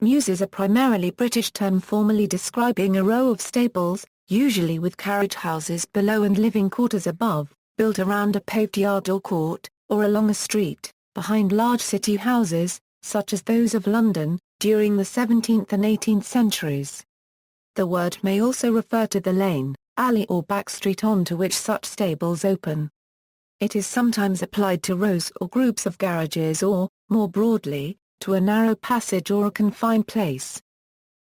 Mews is a primarily British term formally describing a row of stables, usually with carriage houses below and living quarters above, built around a paved yard or court, or along a street, behind large city houses, such as those of London, during the 17th and 18th centuries. The word may also refer to the lane, alley or back street onto which such stables open. It is sometimes applied to rows or groups of garages or, more broadly, to a narrow passage or a confined place.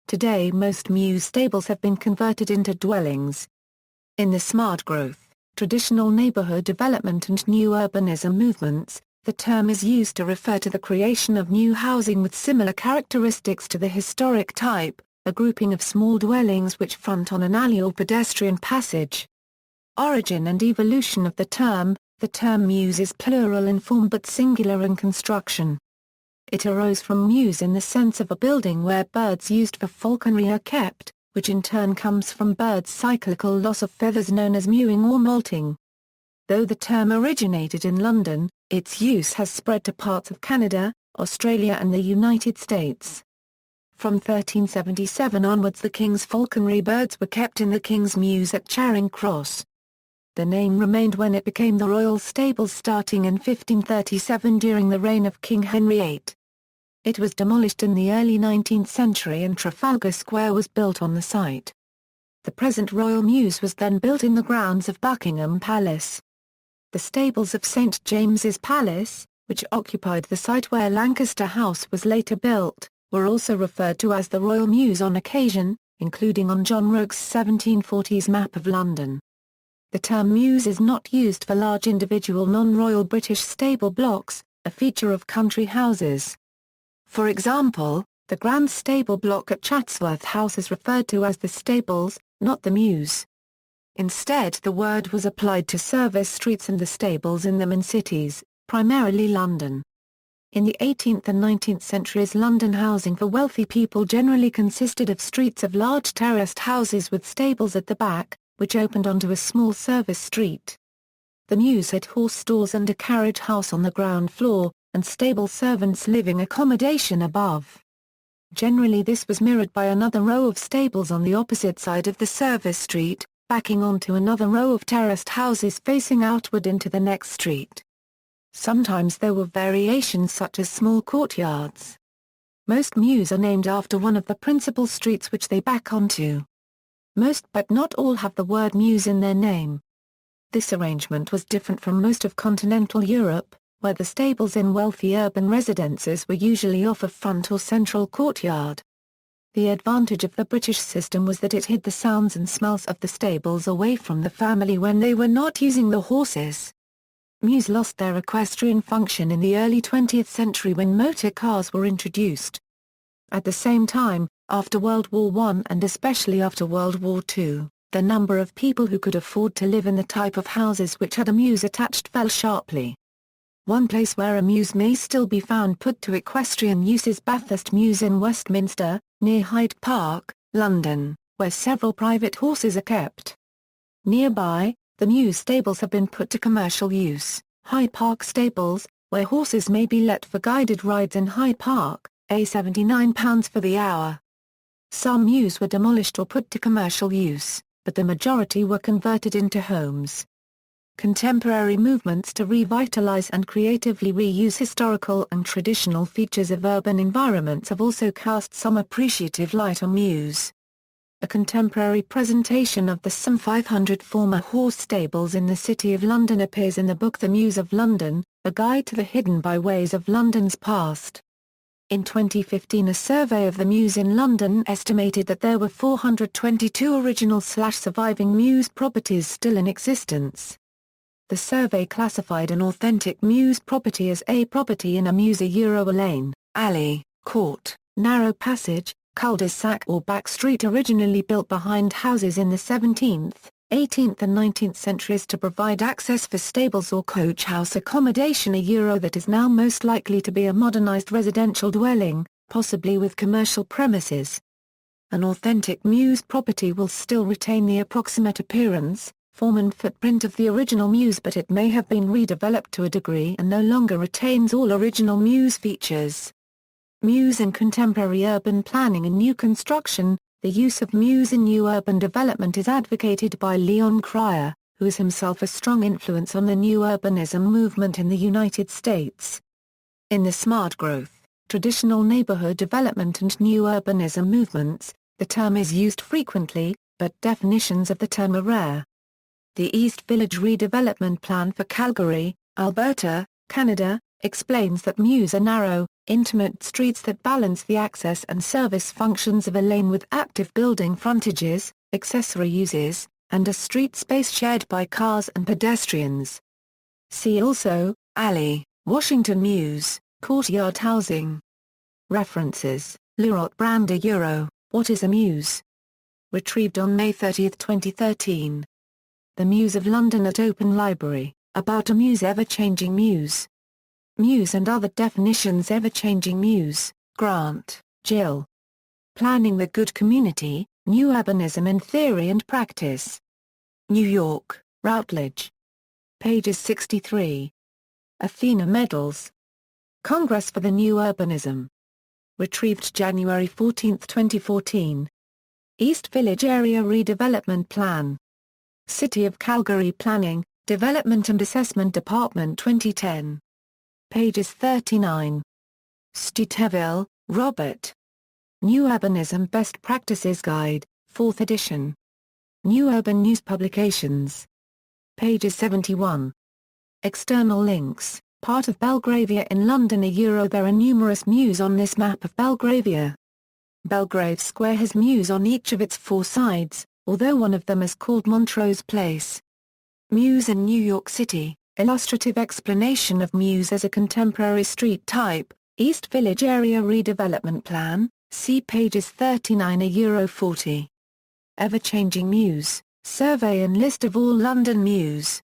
Today most mews stables have been converted into dwellings. In the smart growth, traditional neighborhood development and new urbanism movements, the term is used to refer to the creation of new housing with similar characteristics to the historic type, a grouping of small dwellings which front on an alley or pedestrian passage. Origin and evolution of the term mews is plural in form but singular in construction. It arose from mews in the sense of a building where birds used for falconry are kept, which in turn comes from birds' cyclical loss of feathers known as mewing or molting. Though the term originated in London, its use has spread to parts of Canada, Australia and the United States. From 1377 onwards the King's falconry birds were kept in the King's Mews at Charing Cross. The name remained when it became the Royal Stables starting in 1537 during the reign of King Henry VIII. It was demolished in the early 19th century and Trafalgar Square was built on the site. The present Royal Mews was then built in the grounds of Buckingham Palace. The stables of St James's Palace, which occupied the site where Lancaster House was later built, were also referred to as the Royal Mews on occasion, including on John Roke's 1740s map of London. The term mews is not used for large individual non-royal British stable blocks, a feature of country houses. For example, the Grand Stable block at Chatsworth House is referred to as the stables, not the mews. Instead the word was applied to service streets and the stables in them in cities, primarily London. In the 18th and 19th centuries London housing for wealthy people generally consisted of streets of large terraced houses with stables at the back, which opened onto a small service street. The mews had horse stalls and a carriage house on the ground floor, and stable servants' living accommodation above. Generally this was mirrored by another row of stables on the opposite side of the service street, backing onto another row of terraced houses facing outward into the next street. Sometimes there were variations such as small courtyards. Most mews are named after one of the principal streets which they back onto. Most but not all have the word mews in their name. This arrangement was different from most of continental Europe, where the stables in wealthy urban residences were usually off a front or central courtyard. The advantage of the British system was that it hid the sounds and smells of the stables away from the family when they were not using the horses. Mews lost their equestrian function in the early 20th century when motor cars were introduced. At the same time, after World War I and especially after World War II, the number of people who could afford to live in the type of houses which had a mews attached fell sharply. One place where a mews may still be found put to equestrian use is Bathurst Mews in Westminster, near Hyde Park, London, where several private horses are kept. Nearby, the mews stables have been put to commercial use. Hyde Park Stables, where horses may be let for guided rides in Hyde Park, £79 for the hour. Some mews were demolished or put to commercial use, but the majority were converted into homes. Contemporary movements to revitalize and creatively reuse historical and traditional features of urban environments have also cast some appreciative light on mews. A contemporary presentation of the some 500 former horse stables in the City of London appears in the book The Mews of London, a guide to the hidden byways of London's past. In 2015 a survey of the mews in London estimated that there were 422 original/surviving mews properties still in existence. The survey classified an authentic mews property as a property in a mews a lane, alley, court, narrow passage, cul-de-sac or back street originally built behind houses in the 17th, 18th and 19th centuries to provide access for stables or coach house accommodation that is now most likely to be a modernized residential dwelling, possibly with commercial premises. An authentic mews property will still retain the approximate appearance, form and footprint of the original mews, but it may have been redeveloped to a degree and no longer retains all original mews features. Mews in contemporary urban planning and new construction. The use of mews in new urban development is advocated by Leon Cryer, who is himself a strong influence on the new urbanism movement in the United States. In the smart growth, traditional neighborhood development and new urbanism movements, the term is used frequently, but definitions of the term are rare. The East Village Redevelopment Plan for Calgary, Alberta, Canada, explains that mews are narrow, intimate streets that balance the access and service functions of a lane with active building frontages, accessory uses, and a street space shared by cars and pedestrians. See also, alley, Washington Mews, courtyard housing. References, Leroy Brander Euro, What is a Mews? Retrieved on May 30, 2013. The Mews of London at Open Library, About a Mews Ever-Changing Mews. Mews and Other Definitions Ever-Changing Mews, Grant, Jill. Planning the Good Community, New Urbanism in Theory and Practice. New York, Routledge. Pages 63. Athena Medals. Congress for the New Urbanism. Retrieved January 14, 2014. East Village Area Redevelopment Plan. City of Calgary Planning, Development and Assessment Department 2010. Pages 39. Stuteville, Robert. New Urbanism Best Practices Guide, 4th edition. New Urban News Publications. Pages 71. External links, part of Belgravia in London. There are numerous mews on this map of Belgravia. Belgrave Square has mews on each of its 4 sides, although one of them is called Montrose Place. Mews in New York City, illustrative explanation of mews as a contemporary street type, East Village Area Redevelopment Plan, see pages 39–40. Ever-changing mews, survey and list of all London mews.